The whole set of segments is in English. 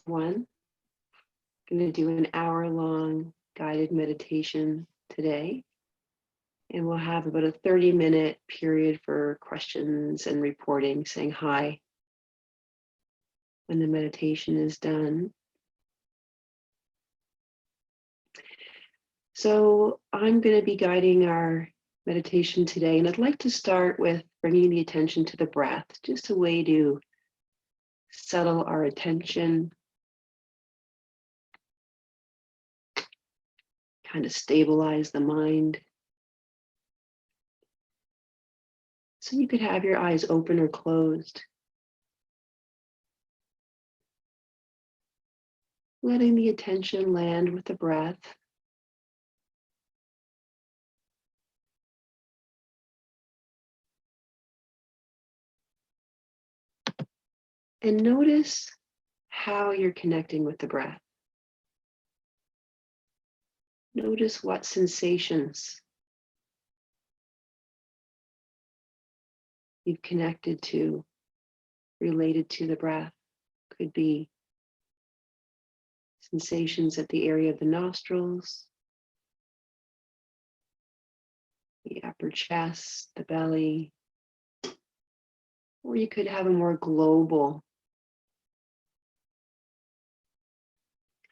One, I'm going to do an hour-long guided meditation today, and we'll have about a 30-minute period for questions and reporting, saying hi when the meditation is done. So I'm going to be guiding our meditation today, and I'd like to start with bringing the attention to the breath, just a way to settle our attention, kind of stabilize the mind. So you could have your eyes open or closed, letting the attention land with the breath. And notice how you're connecting with the breath. Notice what sensations you've connected to, related to the breath. Could be sensations at the area of the nostrils, the upper chest, the belly, or you could have a more global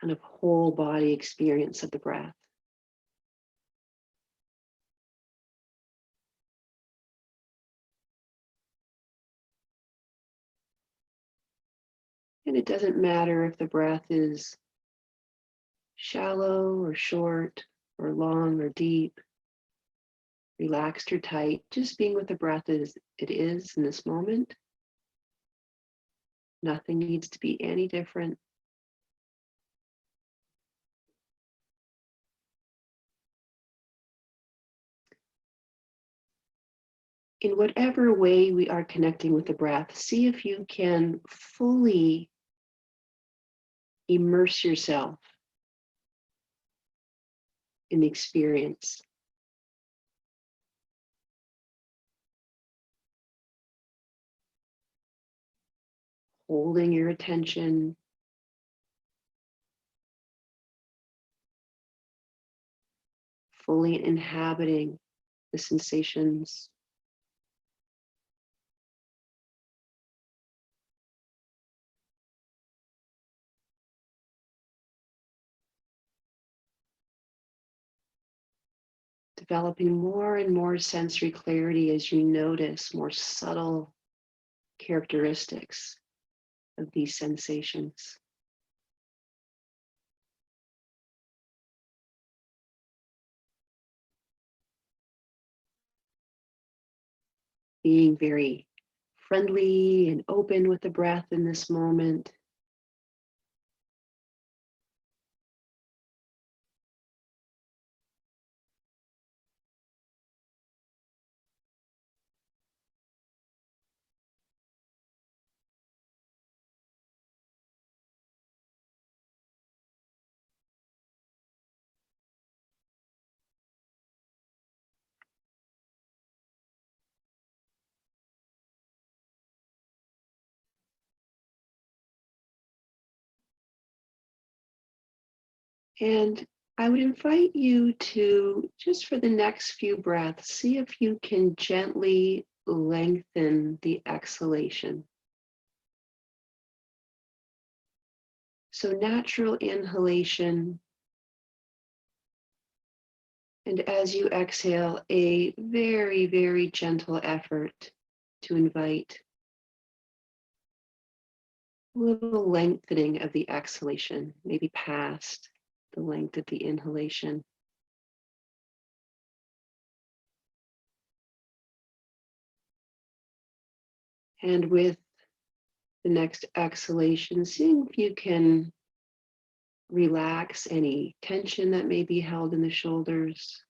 kind of whole body experience of the breath. And it doesn't matter if the breath is shallow or short or long or deep, relaxed or tight, just being with the breath as it is in this moment. Nothing needs to be any different. In whatever way we are connecting with the breath, see if you can fully immerse yourself in the experience. Holding your attention, fully inhabiting the sensations. Developing more and more sensory clarity as you notice more subtle characteristics of these sensations. Being very friendly and open with the breath in this moment. And I would invite you to, just for the next few breaths, see if you can gently lengthen the exhalation. So natural inhalation, and as you exhale, a very, very gentle effort to invite a little lengthening of the exhalation, maybe past the length of the inhalation. And with the next exhalation, seeing if you can relax any tension that may be held in the shoulders.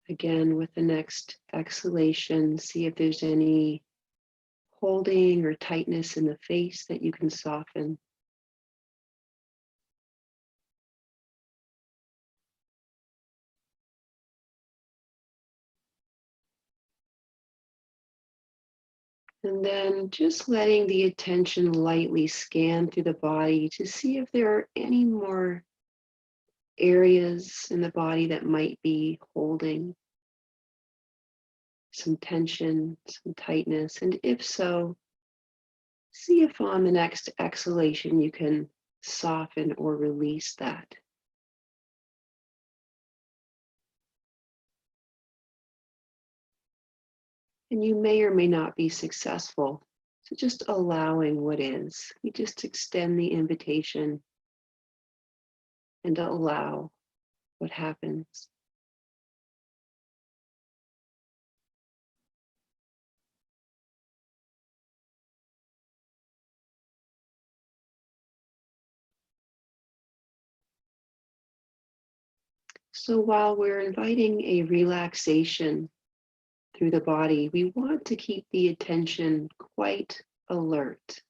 Again, with the next exhalation, see if there's any holding or tightness in the face that you can soften. And then just letting the attention lightly scan through the body to see if there are any more areas in the body that might be holding some tension, some tightness. And if so, see if on the next exhalation you can soften or release that. And you may or may not be successful. So just allowing what is. We just extend the invitation and allow what happens. So while we're inviting a relaxation through the body, we want to keep the attention quite alert. So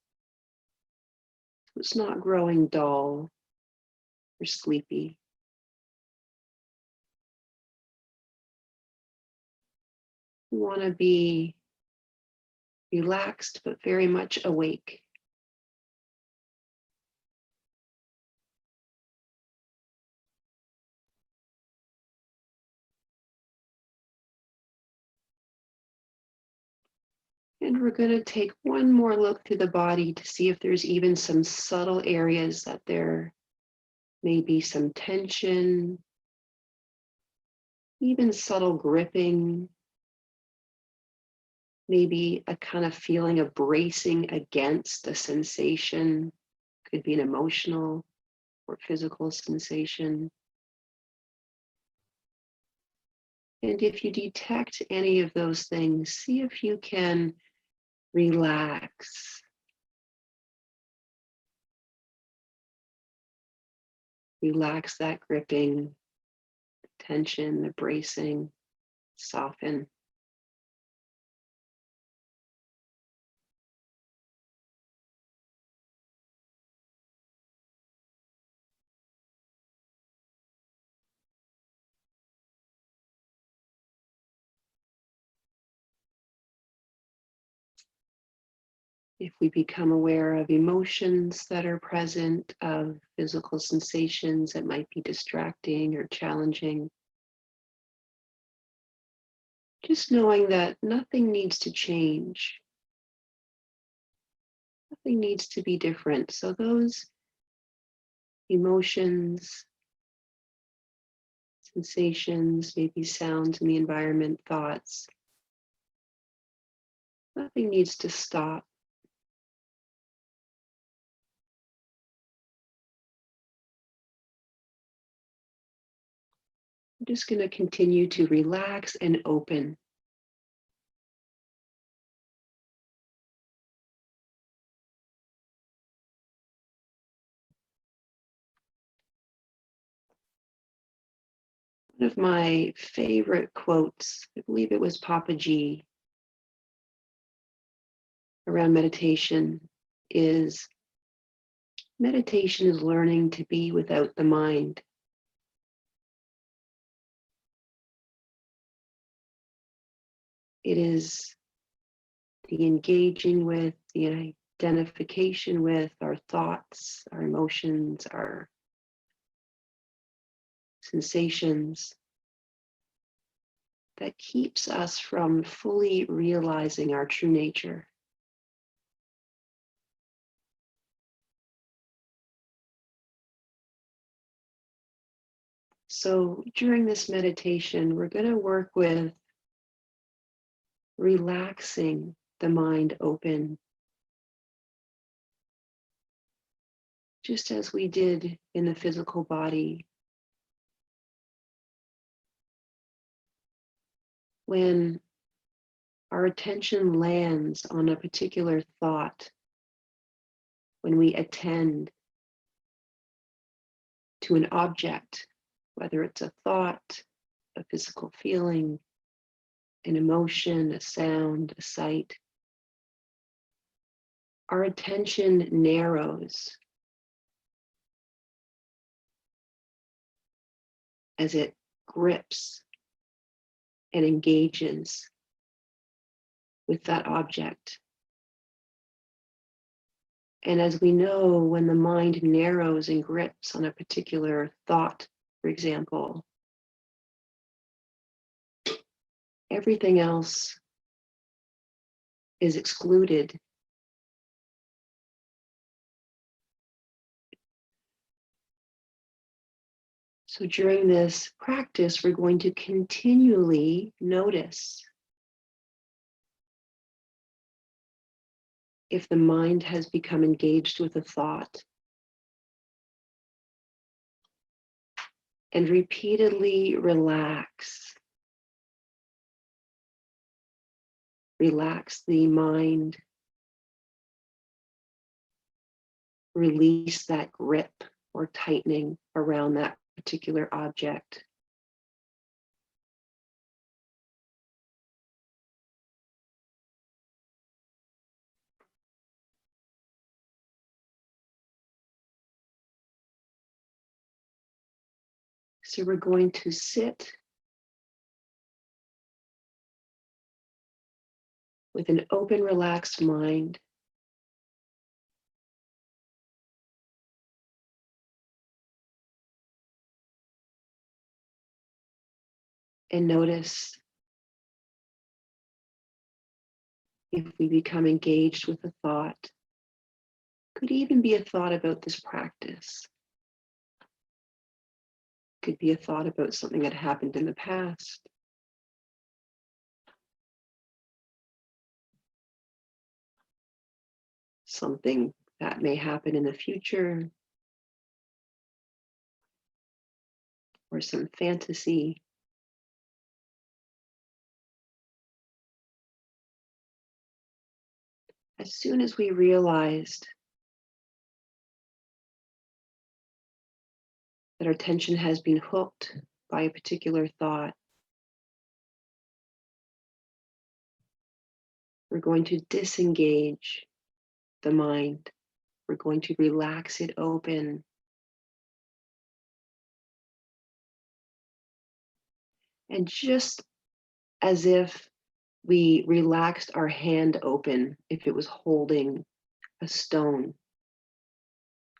it's not growing dull or sleepy. We want to be relaxed but very much awake. And we're going to take one more look through the body to see if there's even some subtle areas that there may be some tension, even subtle gripping, maybe a kind of feeling of bracing against a sensation. Could be an emotional or physical sensation. And if you detect any of those things, see if you can relax. Relax that gripping, tension, the bracing, soften. If we become aware of emotions that are present, of physical sensations that might be distracting or challenging, just knowing that nothing needs to change, nothing needs to be different. So those emotions, sensations, maybe sounds in the environment, thoughts, nothing needs to stop. I'm just going to continue to relax and open. One of my favorite quotes, I believe it was Papa G, around meditation is, meditation is learning to be without the mind. It is the engaging with, the identification with our thoughts, our emotions, our sensations that keeps us from fully realizing our true nature. So during this meditation, we're going to work with relaxing the mind open, just as we did in the physical body. When our attention lands on a particular thought, when we attend to an object, whether it's a thought, a physical feeling, an emotion, a sound, a sight, our attention narrows as it grips and engages with that object. And as we know, when the mind narrows and grips on a particular thought, for example, everything else is excluded. So during this practice, we're going to continually notice if the mind has become engaged with a thought, and repeatedly relax. Relax the mind. Release that grip or tightening around that particular object. So we're going to sit with an open, relaxed mind. And notice if we become engaged with a thought. Could even be a thought about this practice. Could be a thought about something that happened in the past. Something that may happen in the future. Or some fantasy. As soon as we realized that our attention has been hooked by a particular thought, we're going to disengage the mind. We're going to relax it open. And just as if we relaxed our hand open, if it was holding a stone,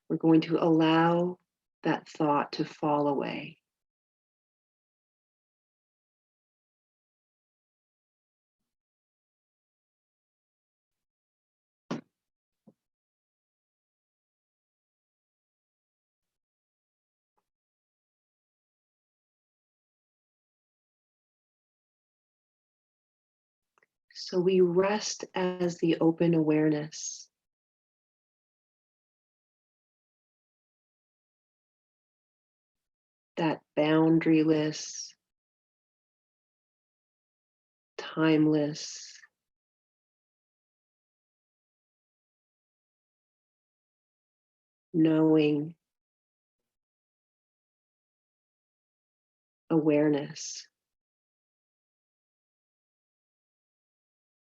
we're going to allow that thought to fall away. So we rest as the open awareness. That boundaryless, timeless, knowing awareness.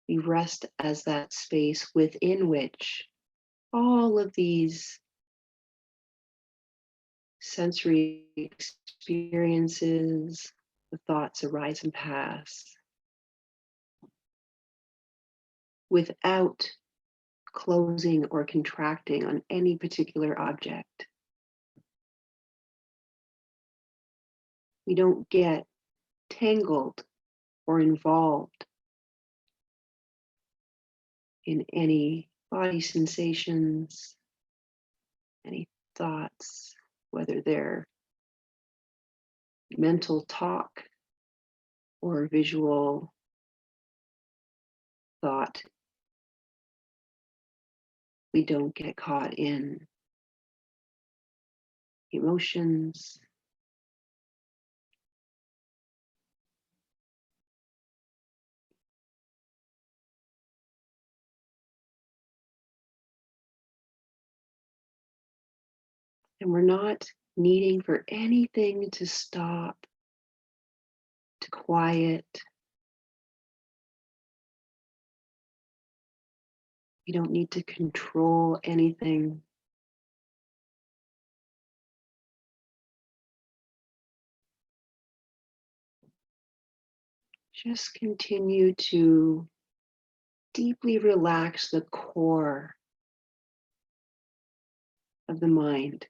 We rest as that space within which all of these sensory experiences, the thoughts arise and pass without closing or contracting on any particular object. We don't get tangled or involved in any body sensations, any thoughts, whether they're mental talk or visual thought. We don't get caught in emotions. And we're not needing for anything to stop, to quiet. We don't need to control anything. Just continue to deeply relax the core of the mind.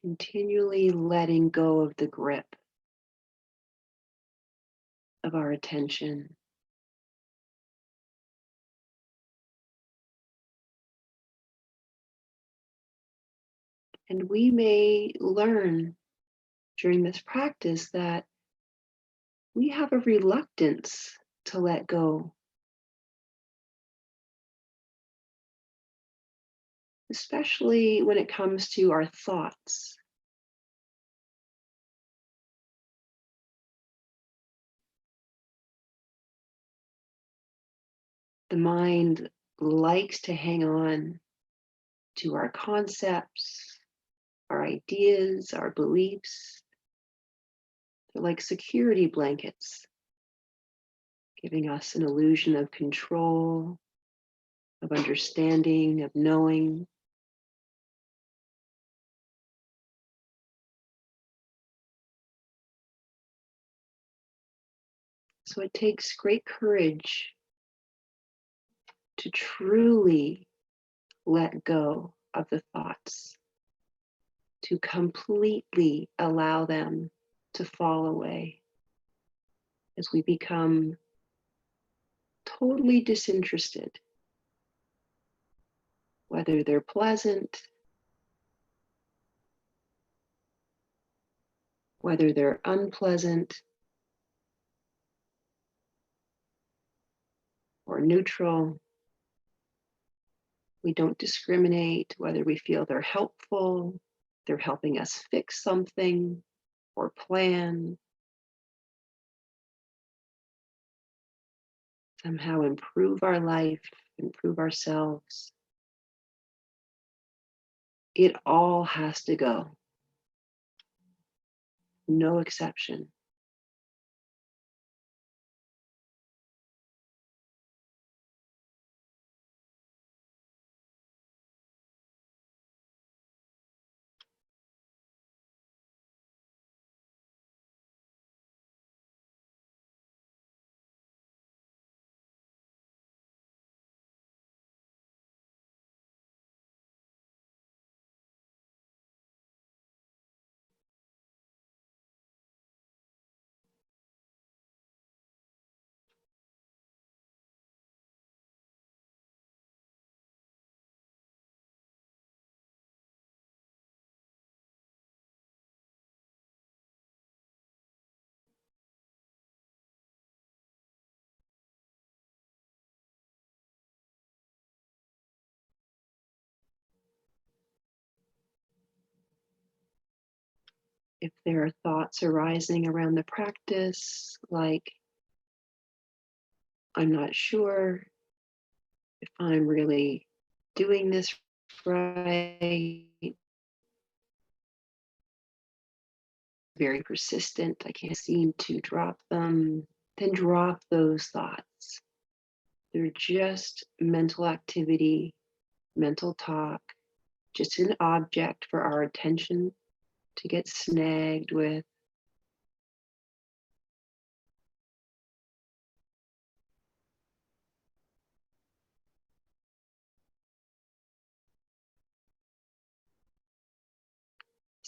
Continually letting go of the grip of our attention. And we may learn during this practice that we have a reluctance to let go, especially when it comes to our thoughts. The mind likes to hang on to our concepts, our ideas, our beliefs. They're like security blankets, giving us an illusion of control, of understanding, of knowing. So it takes great courage to truly let go of the thoughts, to completely allow them to fall away as we become totally disinterested, whether they're pleasant, whether they're unpleasant or neutral. We don't discriminate whether we feel they're helpful, they're helping us fix something or plan, somehow improve our life, improve ourselves. It all has to go, no exception. If there are thoughts arising around the practice, like, I'm not sure if I'm really doing this right, very persistent, I can't seem to drop them, then drop those thoughts. They're just mental activity, mental talk, just an object for our attention to get snagged with.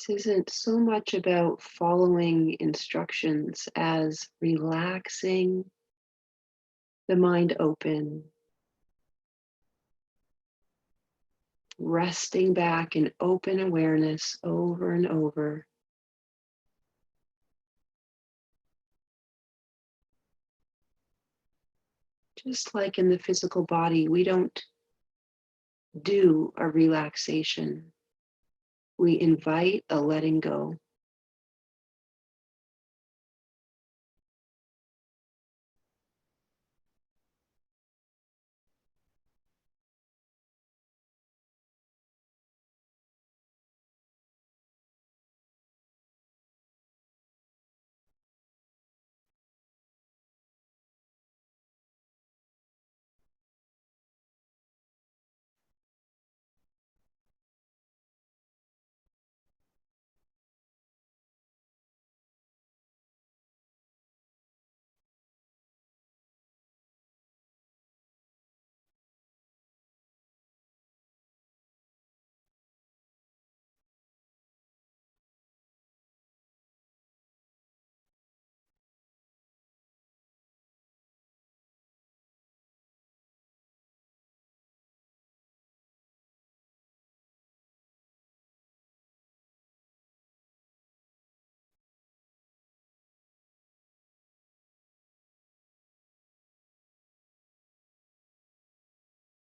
This isn't so much about following instructions as relaxing the mind open, resting back in open awareness over and over. Just like in the physical body, we don't do a relaxation. We invite a letting go.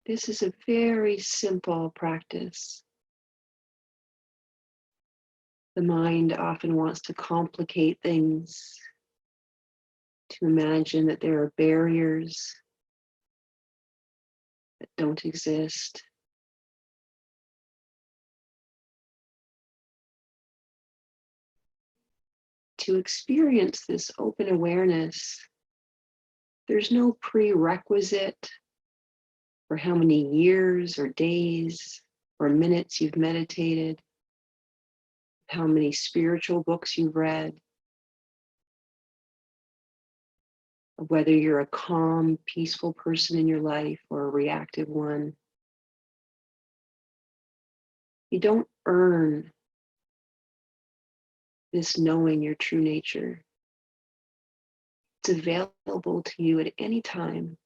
This is a very simple practice. The mind often wants to complicate things, to imagine that there are barriers that don't exist. To experience this open awareness, there's no prerequisite for how many years or days or minutes you've meditated, how many spiritual books you've read, whether you're a calm, peaceful person in your life or a reactive one. You don't earn this knowing your true nature. It's available to you at any time.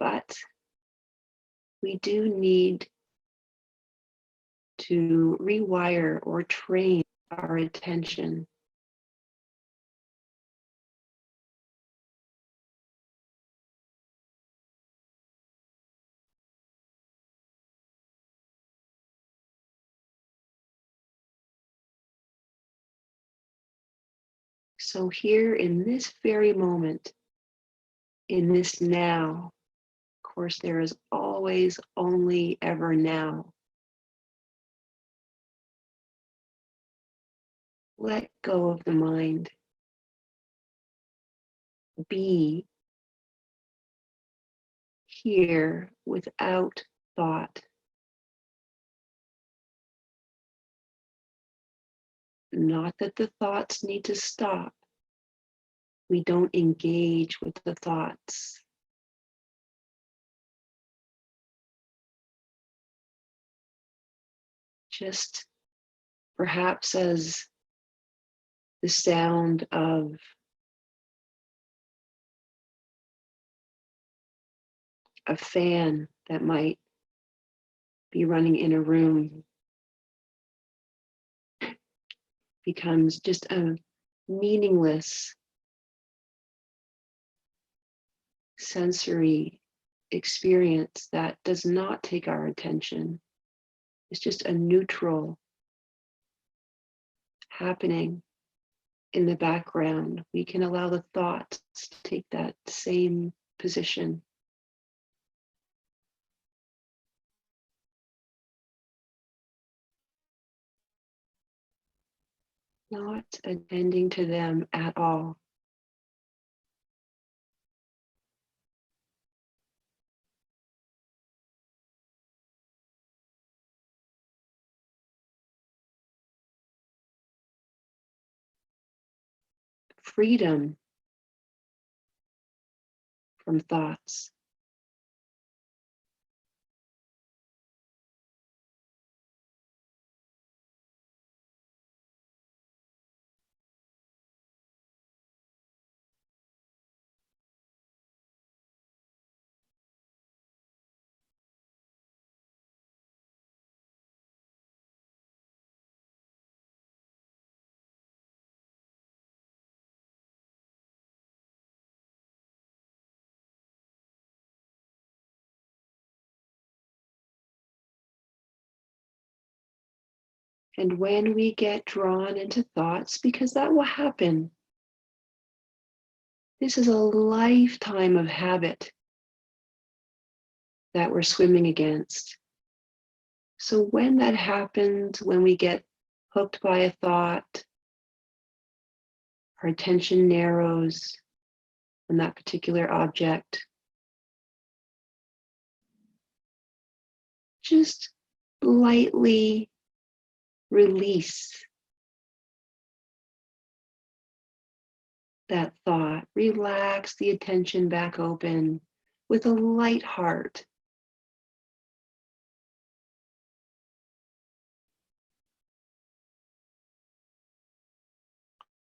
But we do need to rewire or train our attention. So here in this very moment, in this now, of course, there is always only ever now. Let go of the mind. Be here without thought. Not that the thoughts need to stop. We don't engage with the thoughts. Just perhaps as the sound of a fan that might be running in a room becomes just a meaningless sensory experience that does not take our attention. It's just a neutral happening in the background. We can allow the thoughts to take that same position. Not attending to them at all. Freedom from thoughts. And when we get drawn into thoughts, because that will happen, this is a lifetime of habit that we're swimming against. So when that happens, when we get hooked by a thought, our attention narrows on that particular object, just lightly release that thought. Relax the attention back open with a light heart.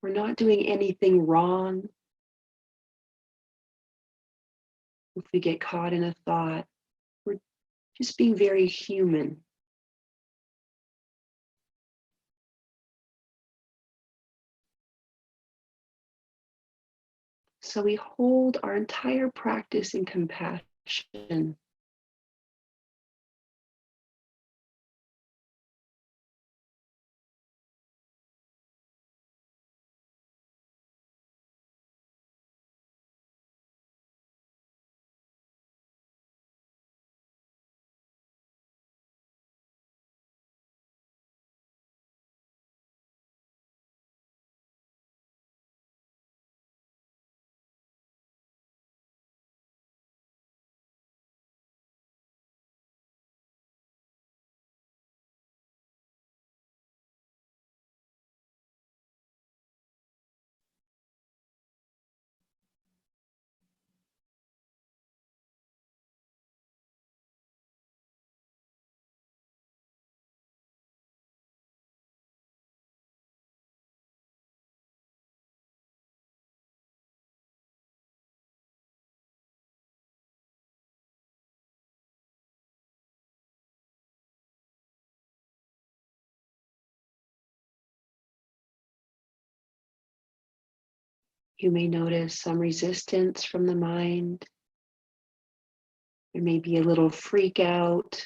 We're not doing anything wrong if we get caught in a thought. We're just being very human. So we hold our entire practice in compassion. compassion. You may notice some resistance from the mind. There may be a little freak out,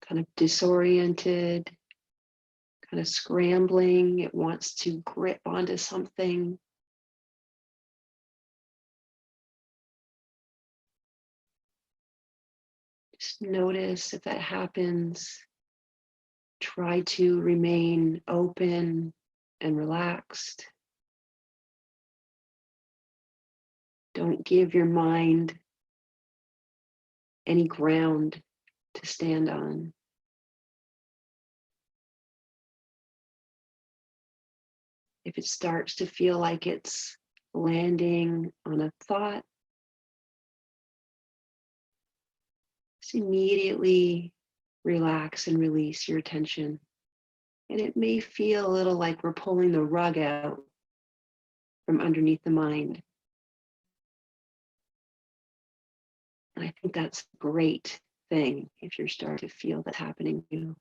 kind of disoriented, kind of scrambling. It wants to grip onto something. Just notice if that happens. Try to remain open and relaxed. Don't give your mind any ground to stand on. If it starts to feel like it's landing on a thought, just immediately relax and release your attention. And it may feel a little like we're pulling the rug out from underneath the mind. And I think that's a great thing if you're starting to feel that happening to you.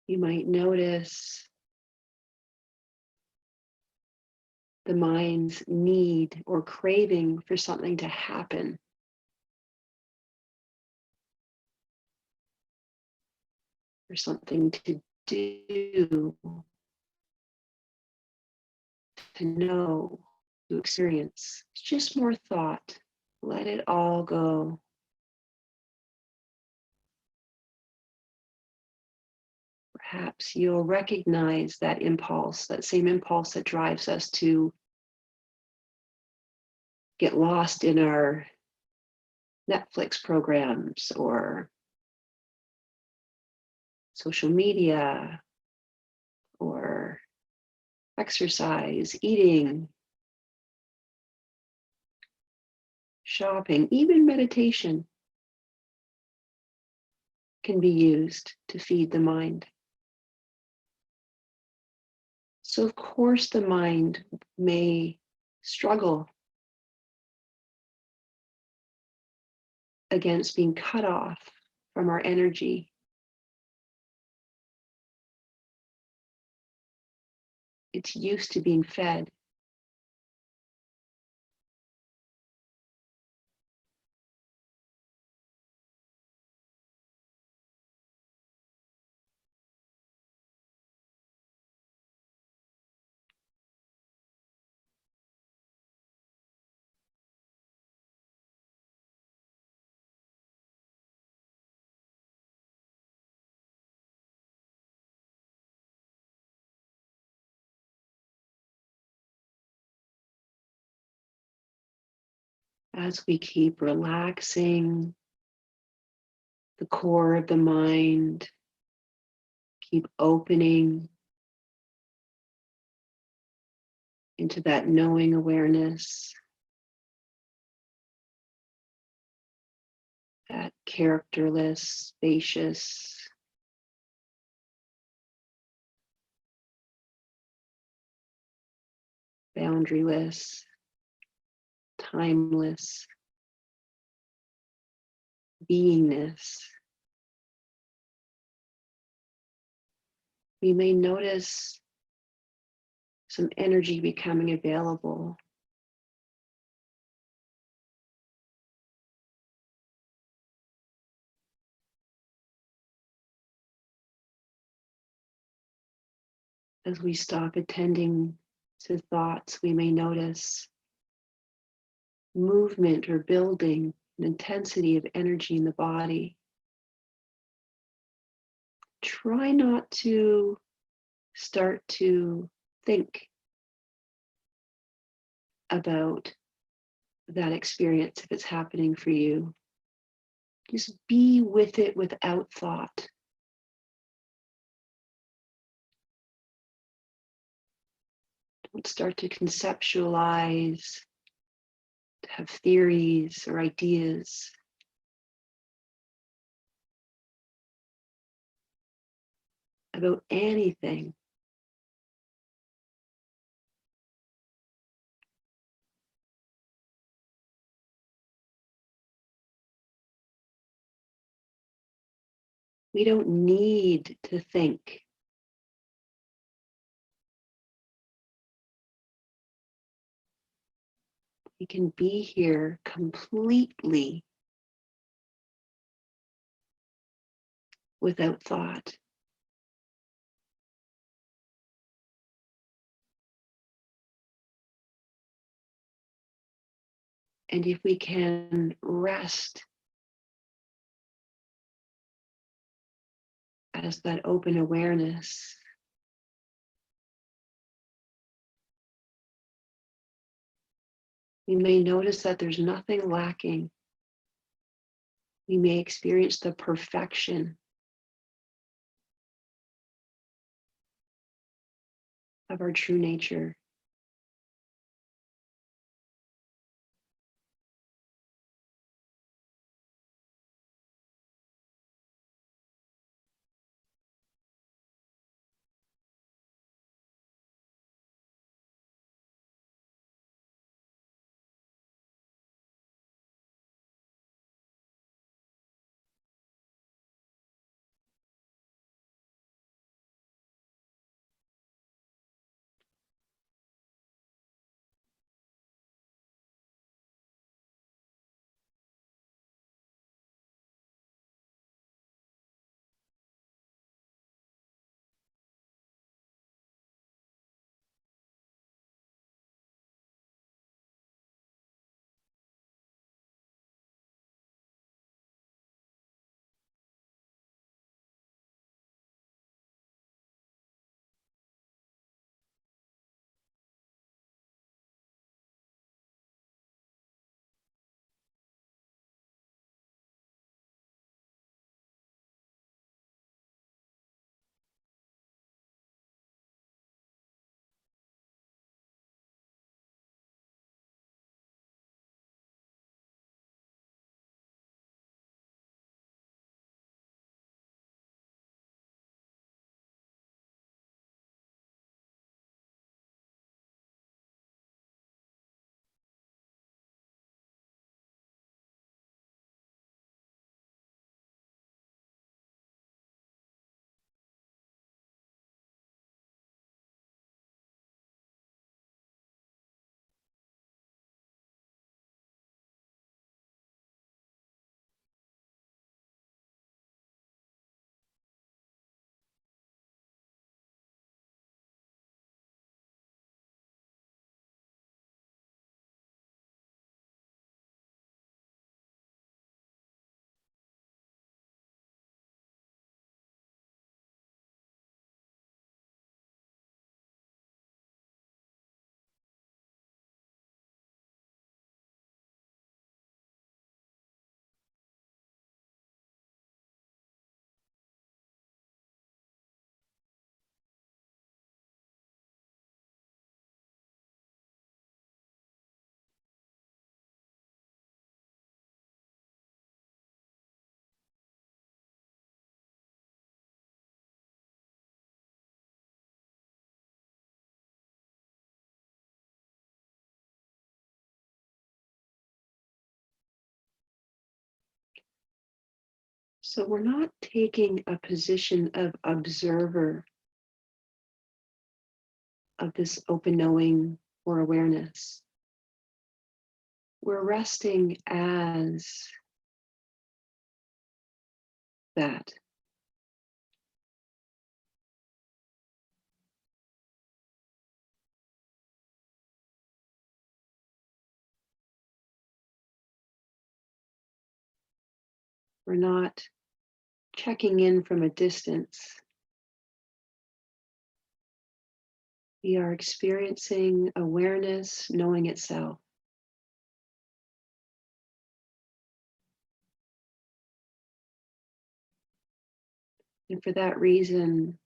You might notice the mind's need or craving for something to happen, for something to do, to know, to experience. It's just more thought. Let it all go. Perhaps you'll recognize that impulse, that same impulse that drives us to get lost in our Netflix programs or social media or exercise, eating, shopping, even meditation can be used to feed the mind. So of course the mind may struggle against being cut off from our energy. It's used to being fed. As we keep relaxing the core of the mind, Keep opening into that knowing awareness, that characterless, spacious, boundaryless, timeless beingness. We may notice some energy becoming available. As we stop attending to thoughts, we may notice movement or building, an intensity of energy in the body. Try not to start to think about that experience if it's happening for you. Just be with it without thought. Don't start to conceptualize, to have theories or ideas. About anything. We don't need to think. We can be here completely without thought. And if we can rest as that open awareness, we may notice that there's nothing lacking. We may experience the perfection of our true nature. So we're not taking a position of observer of this open knowing or awareness. We're resting as that. We're not checking in from a distance. We are experiencing awareness, knowing itself. And for that reason,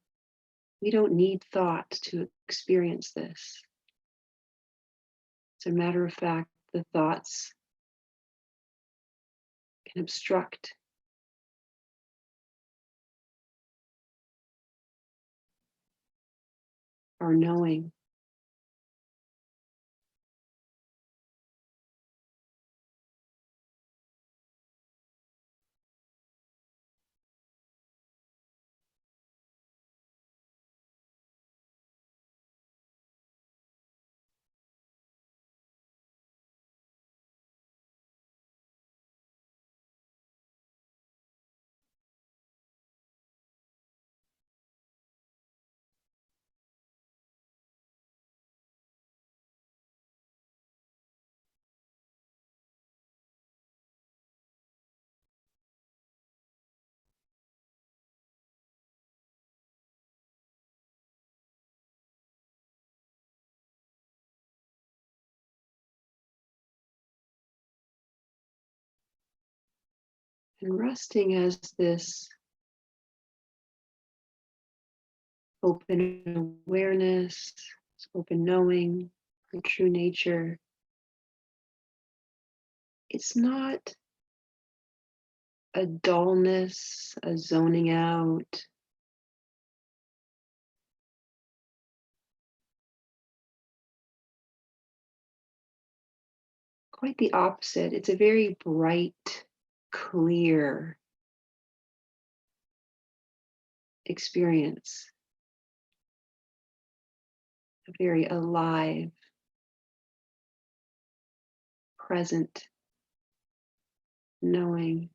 we don't need thought to experience this. As a matter of fact, the thoughts can obstruct our knowing. And resting as this open awareness, open knowing, our true nature. It's not a dullness, a zoning out. Quite the opposite. It's a very bright, clear experience, a very alive, present knowing.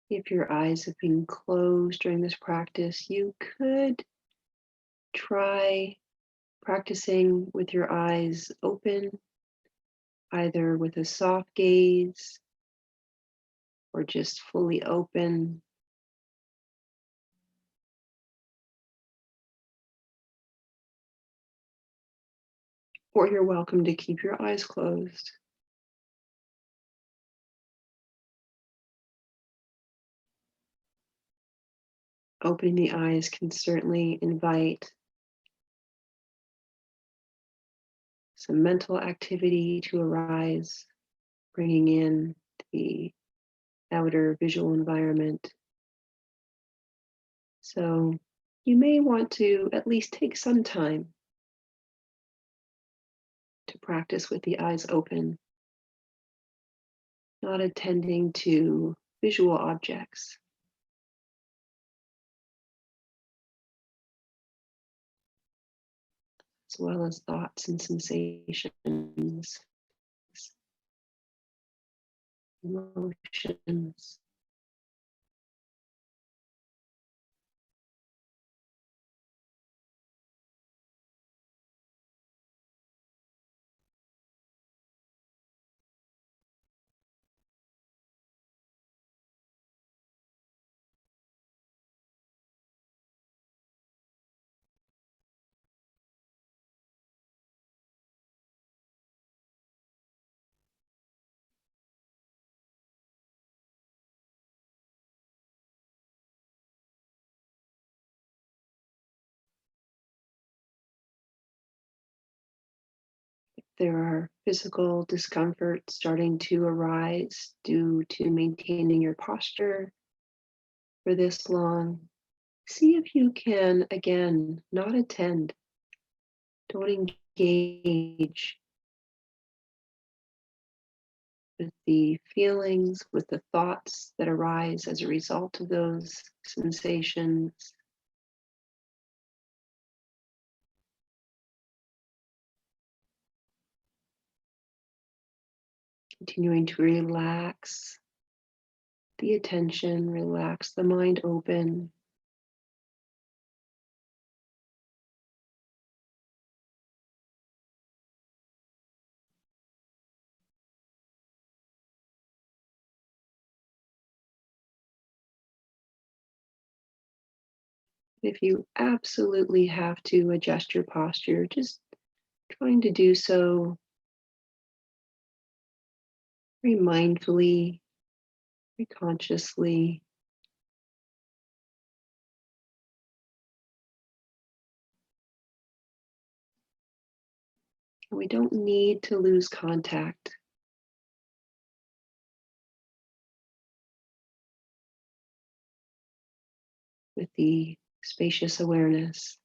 If your eyes have been closed during this practice, you could try practicing with your eyes open, either with a soft gaze or just fully open. Or you're welcome to keep your eyes closed. Opening the eyes can certainly invite some mental activity to arise, bringing in the outer visual environment. So you may want to at least take some time to practice with the eyes open, not attending to visual objects, as well as thoughts and sensations, emotions. There are physical discomfort starting to arise due to maintaining your posture for this long. See if you can, again, not attend, don't engage with the feelings, with the thoughts that arise as a result of those sensations. Continuing to relax the attention, relax the mind open. If you absolutely have to adjust your posture, just trying to do so very mindfully, very consciously. We don't need to lose contact with the spacious awareness.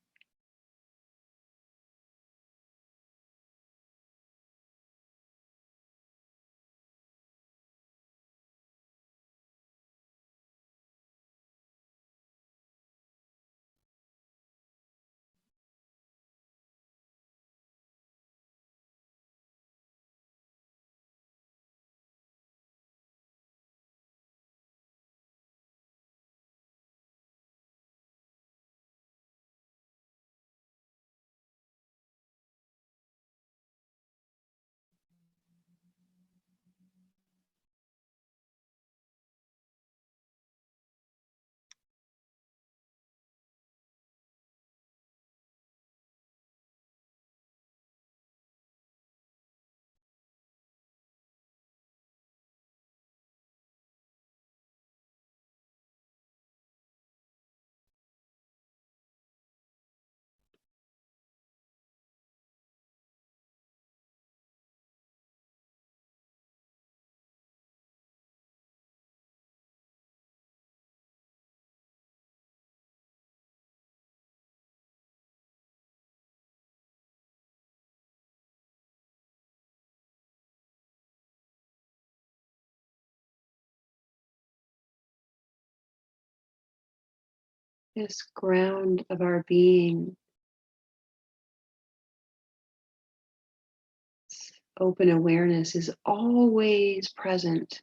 This ground of our being, open awareness, is always present.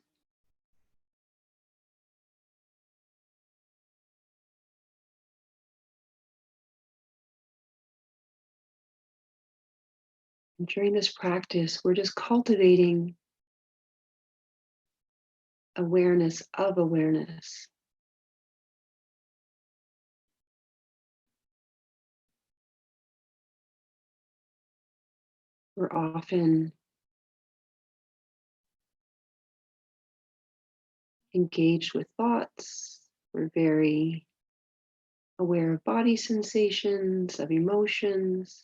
And during this practice, we're just cultivating awareness of awareness. We're often engaged with thoughts. We're very aware of body sensations, of emotions.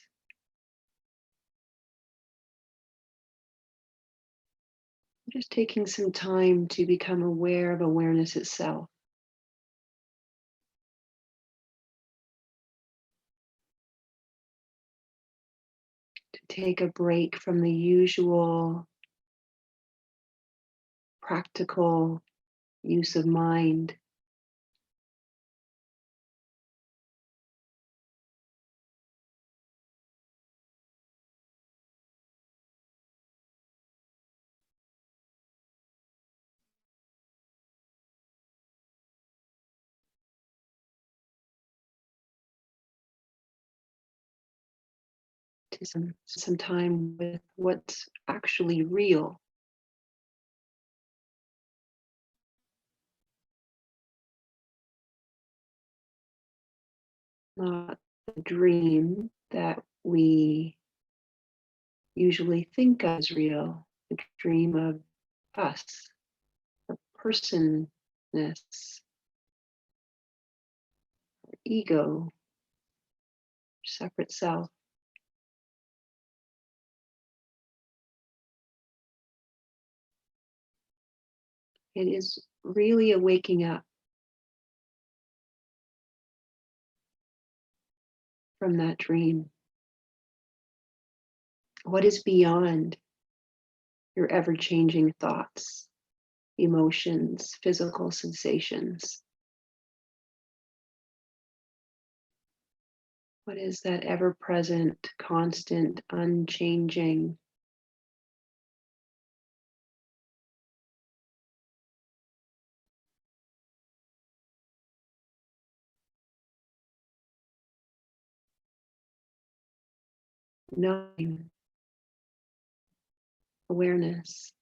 Just taking some time to become aware of awareness itself. To take a break from the usual practical use of mind. To some time with what's actually real, not the dream that we usually think of as real, the dream of us, of personness, ego, separate self. It is really a waking up from that dream. What is beyond your ever changing thoughts, emotions, physical sensations? What is that ever present, constant, unchanging, knowing awareness?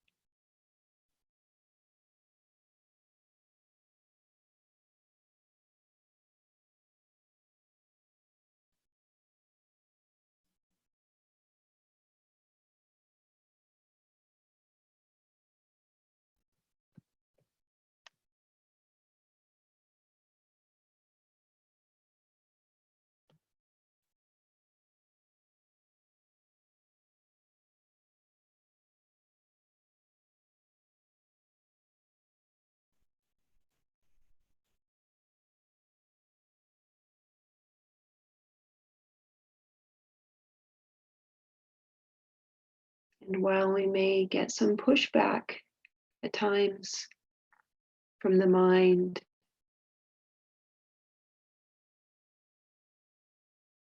And while we may get some pushback at times from the mind,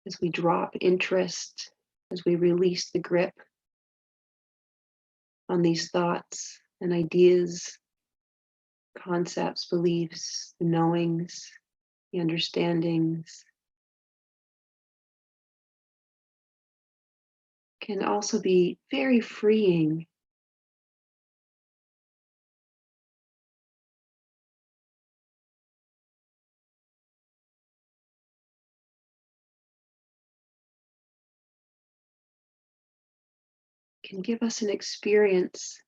as we drop interest, as we release the grip on these thoughts and ideas, concepts, beliefs, the knowings, the understandings, can also be very freeing. Can give us an experience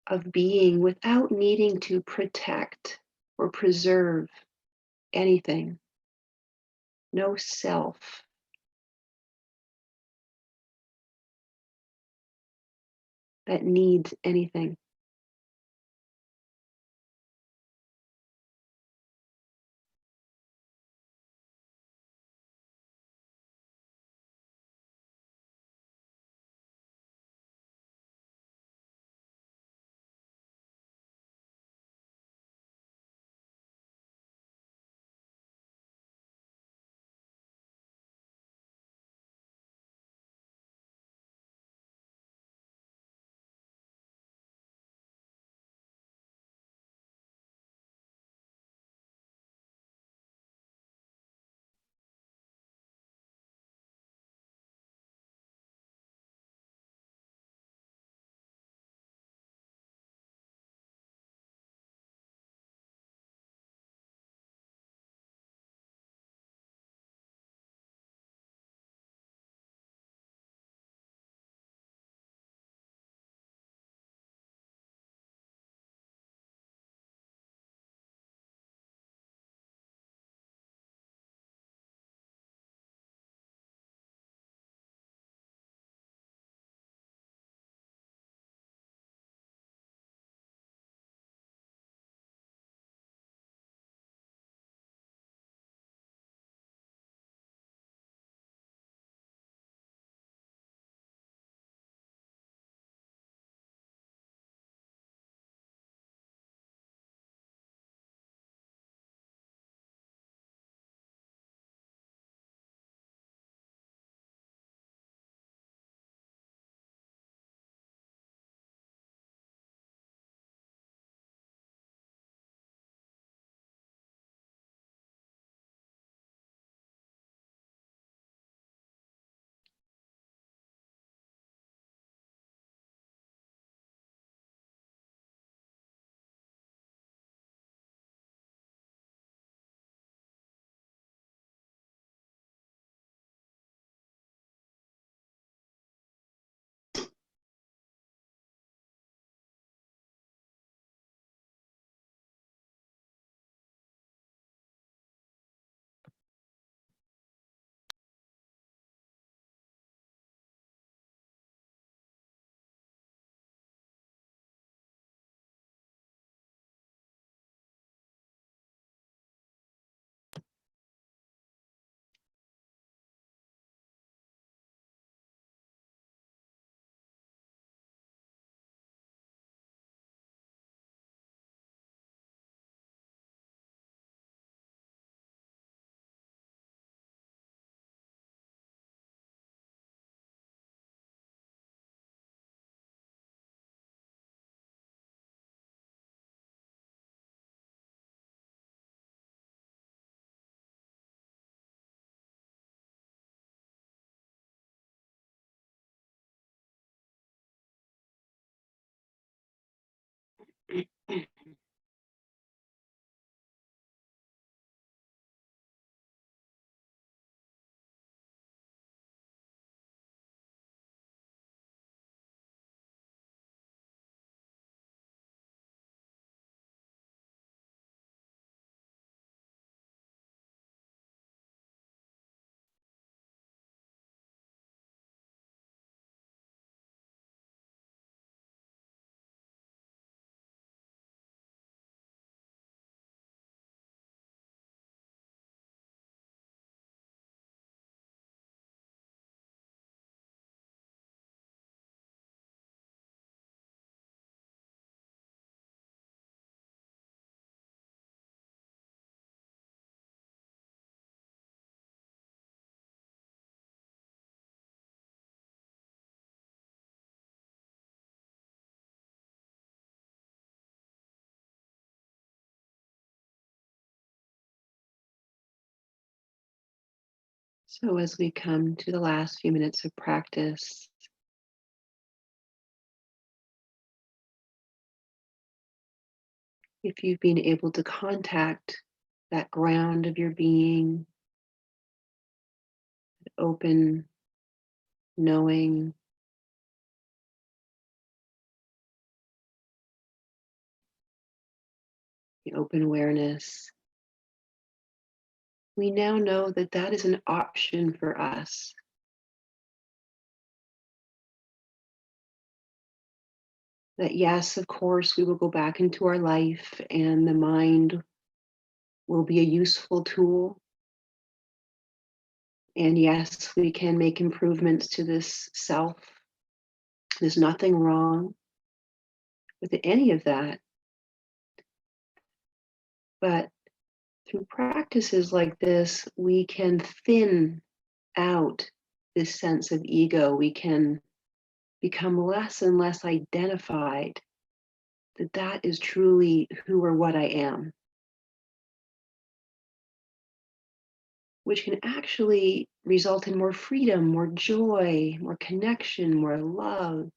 of being without needing to protect or preserve anything. No self. That needs anything. So, as we come to the last few minutes of practice, if you've been able to contact that ground of your being, open, knowing, the open awareness, we now know that that is an option for us. That, yes, of course, we will go back into our life and the mind will be a useful tool. And yes, we can make improvements to this self. There's nothing wrong with any of that. But through practices like this, we can thin out this sense of ego. We can become less and less identified that that is truly who or what I am, which can actually result in more freedom, more joy, more connection, more love,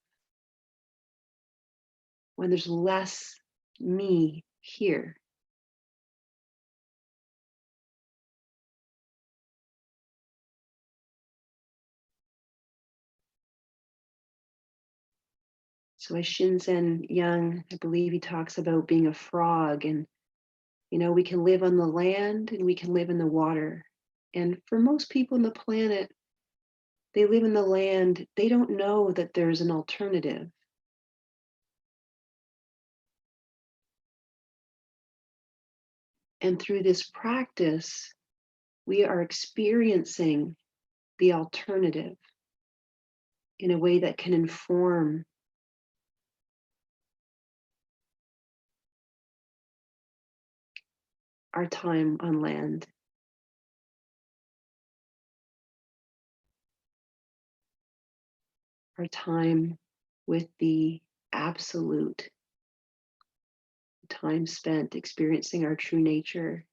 when there's less me here. So as Shinzen Young, I believe he talks about being a frog, and we can live on the land and we can live in the water. And for most people on the planet, they live in the land, they don't know that there's an alternative. And through this practice, we are experiencing the alternative in a way that can inform our time on land, our time with the absolute, time spent experiencing our true nature.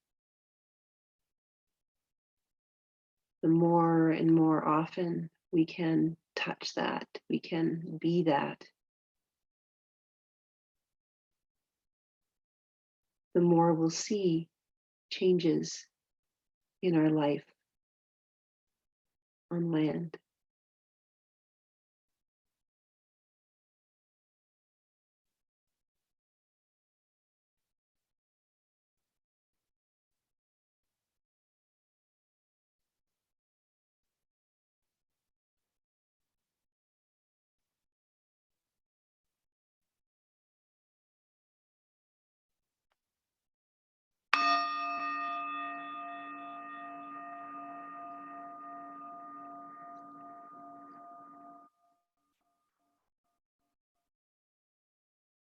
The more and more often we can touch that, we can be that, the more we'll see changes in our life on land.